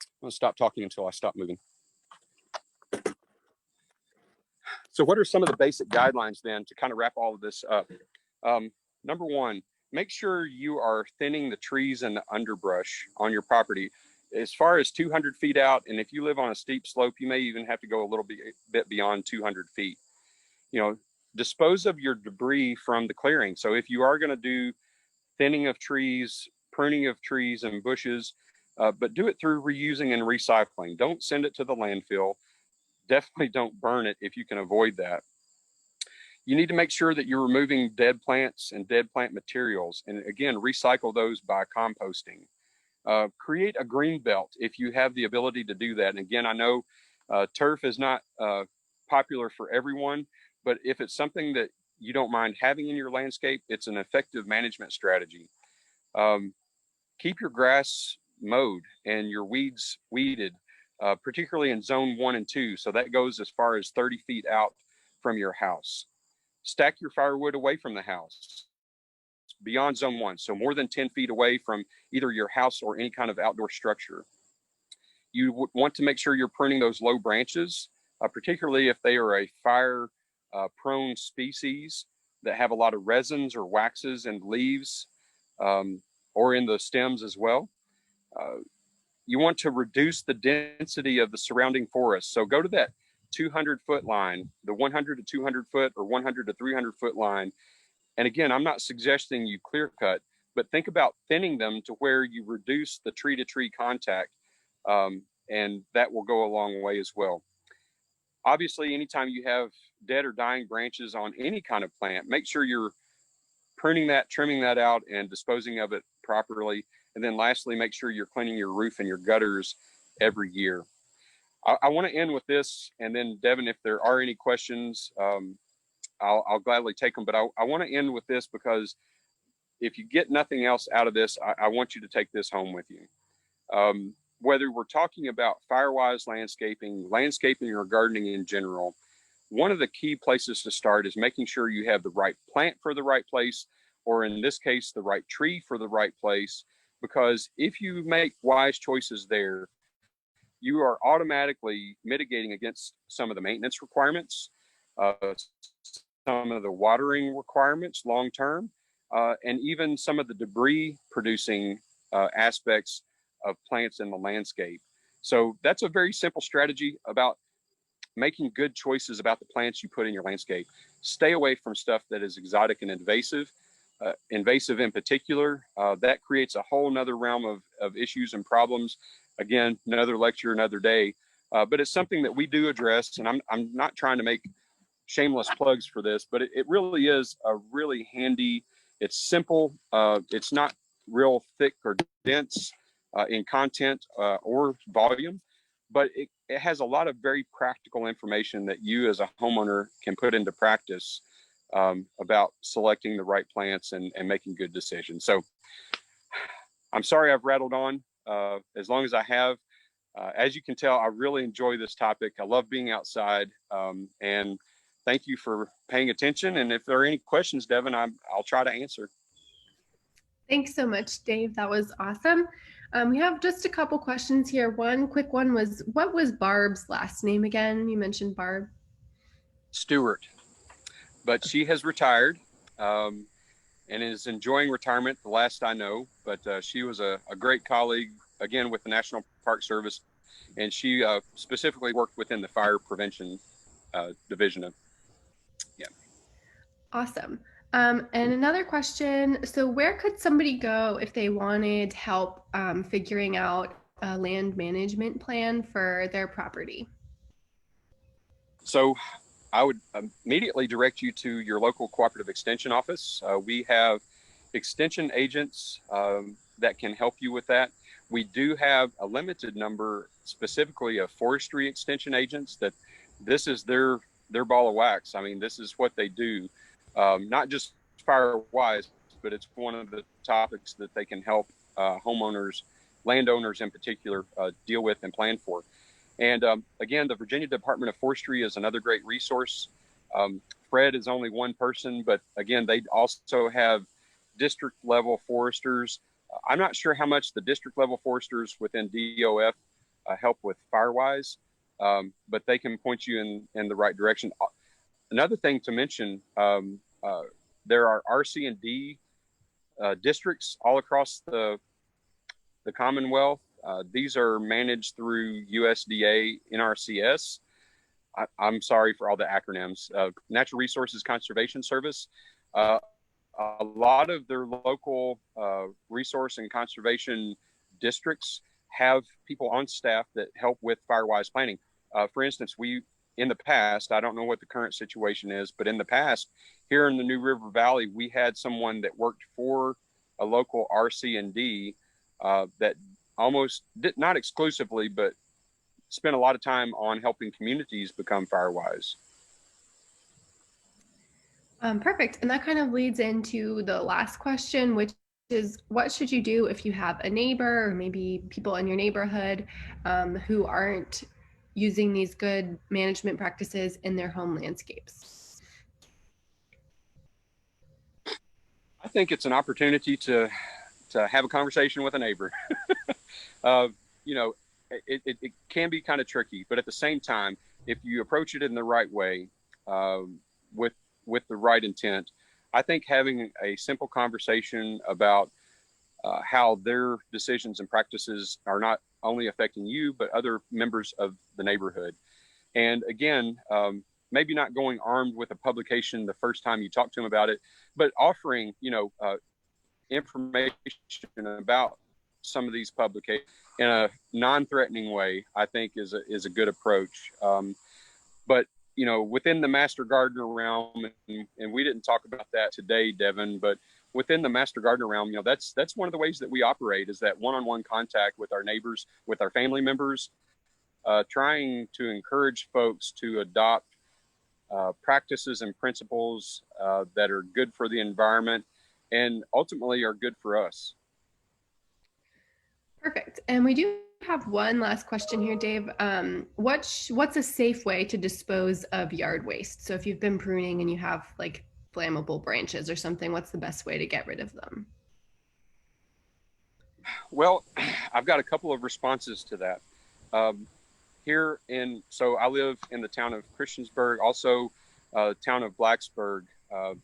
B: I'm gonna stop talking until I stop moving. So what are some of the basic guidelines then to kind of wrap all of this up? Number one, make sure you are thinning the trees and the underbrush on your property as far as 200 feet out. And if you live on a steep slope, you may even have to go a little bit beyond 200 feet. You know, dispose of your debris from the clearing. So if you are going to do thinning of trees, pruning of trees and bushes, but do it through reusing and recycling. Don't send it to the landfill. Definitely don't burn it if you can avoid that. You need to make sure that you're removing dead plants and dead plant materials. And again, recycle those by composting. Create a green belt if you have the ability to do that. And again, I know turf is not popular for everyone, but if it's something that you don't mind having in your landscape, it's an effective management strategy. Keep your grass mowed and your weeds weeded, particularly in zone 1 and 2. So that goes as far as 30 feet out from your house. Stack your firewood away from the house beyond zone 1, so more than 10 feet away from either your house or any kind of outdoor structure. You want to make sure you're pruning those low branches, particularly if they are a fire prone species that have a lot of resins or waxes and leaves, or in the stems as well. You want to reduce the density of the surrounding forest. So go to that 200-foot line, the 100 to 200 foot or 100 to 300 foot line. And again, I'm not suggesting you clear cut, but think about thinning them to where you reduce the tree to tree contact. And that will go a long way as well. Obviously, anytime you have dead or dying branches on any kind of plant, make sure you're pruning that, trimming that out, and disposing of it properly. And then lastly, make sure you're cleaning your roof and your gutters every year. I want to end with this, and then Devin, if there are any questions, I'll gladly take them. But I want to end with this because if you get nothing else out of this, I want you to take this home with you. Whether we're talking about Firewise landscaping or gardening in general, one of the key places to start is making sure you have the right plant for the right place, or in this case, the right tree for the right place. Because if you make wise choices there, you are automatically mitigating against some of the maintenance requirements, some of the watering requirements long term, and even some of the debris producing aspects of plants in the landscape. So that's a very simple strategy about making good choices about the plants you put in your landscape. Stay away from stuff that is exotic and invasive. Invasive in particular, that creates a whole nother realm of issues and problems. Again, another lecture, another day. But it's something that we do address, and I'm not trying to make shameless plugs for this, but it really is a really handy, it's simple, it's not real thick or dense in content or volume, but it has a lot of very practical information that you as a homeowner can put into practice about selecting the right plants and making good decisions. So I'm sorry I've rattled on as long as I have. As you can tell, I really enjoy this topic. I love being outside, and thank you for paying attention. And if there are any questions, Devin, I'll try to answer.
A: Thanks so much, Dave. That was awesome. We have just a couple questions here. One quick one was, what was Barb's last name again? You mentioned Barb.
B: Stewart, but she has retired um, and is enjoying retirement, the last I know. But she was a great colleague, again, with the National Park Service, and she specifically worked within the fire prevention division of, yeah.
A: Awesome. And another question. So, where could somebody go if they wanted help figuring out a land management plan for their property?
B: So I would immediately direct you to your local cooperative extension office. We have extension agents that can help you with that. We do have a limited number specifically of forestry extension agents that this is their ball of wax. I mean, this is what they do, not just Firewise, but it's one of the topics that they can help homeowners, landowners in particular, deal with and plan for. And again, the Virginia Department of Forestry is another great resource. Fred is only one person, but again, they also have district level foresters. I'm not sure how much the district level foresters within DOF help with Firewise, but they can point you in the right direction. Another thing to mention, there are RC and D districts all across the Commonwealth. These are managed through USDA NRCS. I'm sorry for all the acronyms. Natural Resources Conservation Service. A lot of their local resource and conservation districts have people on staff that help with Firewise planning. For instance, in the past, I don't know what the current situation is, but in the past, here in the New River Valley, we had someone that worked for a local RC&D that almost not exclusively, but spent a lot of time on helping communities become Firewise.
A: Perfect. And that kind of leads into the last question, which is, what should you do if you have a neighbor or maybe people in your neighborhood who aren't using these good management practices in their home landscapes?
B: I think it's an opportunity to have a conversation with a neighbor. You know, it can be kind of tricky, but at the same time, if you approach it in the right way, with the right intent, I think having a simple conversation about how their decisions and practices are not only affecting you, but other members of the neighborhood. And again, maybe not going armed with a publication the first time you talk to them about it, but offering, information about some of these publications in a non-threatening way, I think is a good approach. But within the Master Gardener realm, and we didn't talk about that today, Devin, but within the Master Gardener realm, that's one of the ways that we operate, is that one-on-one contact with our neighbors, with our family members, trying to encourage folks to adopt practices and principles that are good for the environment and ultimately are good for us.
A: Perfect. And we do have one last question here, Dave. What's a safe way to dispose of yard waste? So if you've been pruning and you have like flammable branches or something, what's the best way to get rid of them?
B: Well, I've got a couple of responses to that. So I live in the town of Christiansburg, also town of Blacksburg.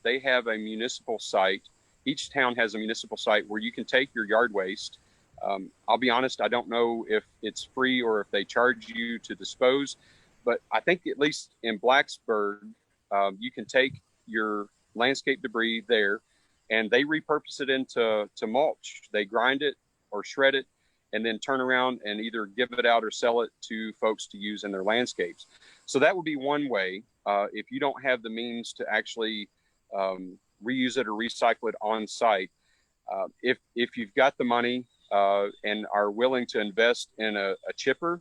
B: They have a municipal site. Each town has a municipal site where you can take your yard waste. I'll be honest, I don't know if it's free or if they charge you to dispose, but I think at least in Blacksburg, you can take your landscape debris there and they repurpose it into mulch. They grind it or shred it and then turn around and either give it out or sell it to folks to use in their landscapes. So that would be one way. If you don't have the means to actually reuse it or recycle it on site, if you've got the money and are willing to invest in a chipper,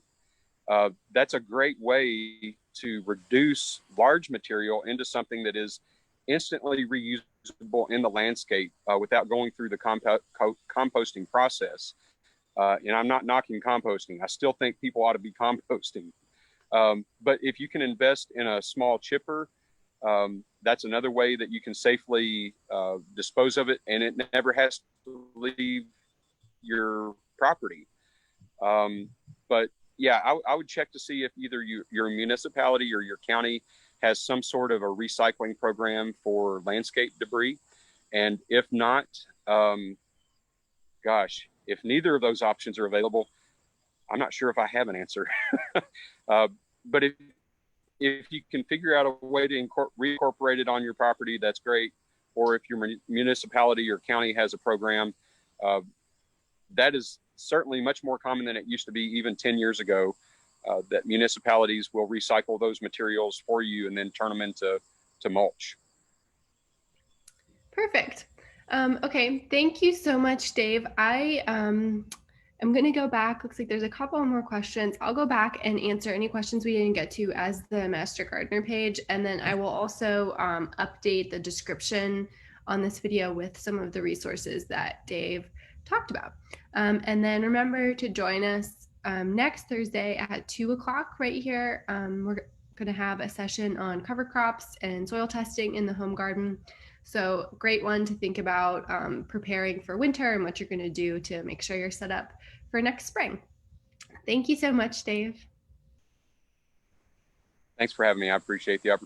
B: that's a great way to reduce large material into something that is instantly reusable in the landscape without going through the composting process. And I'm not knocking composting. I still think people ought to be composting. But if you can invest in a small chipper, that's another way that you can safely dispose of it, and it never has to leave your property. But yeah, I would check to see if either your municipality or your county has some sort of a recycling program for landscape debris. And if not, gosh, if neither of those options are available, I'm not sure if I have an answer. But if you can figure out a way to reincorporate it on your property, that's great. Or if your municipality or county has a program, that is certainly much more common than it used to be even 10 years ago, that municipalities will recycle those materials for you and then turn them into mulch.
A: Perfect. Okay, thank you so much, Dave. I am going to go back. Looks like there's a couple more questions. I'll go back and answer any questions we didn't get to as the Master Gardener page. And then I will also update the description on this video with some of the resources that Dave talked about. And then remember to join us next Thursday at 2 o'clock right here. We're going to have a session on cover crops and soil testing in the home garden. So great one to think about preparing for winter and what you're going to do to make sure you're set up for next spring. Thank you so much, Dave.
B: Thanks for having me. I appreciate the opportunity.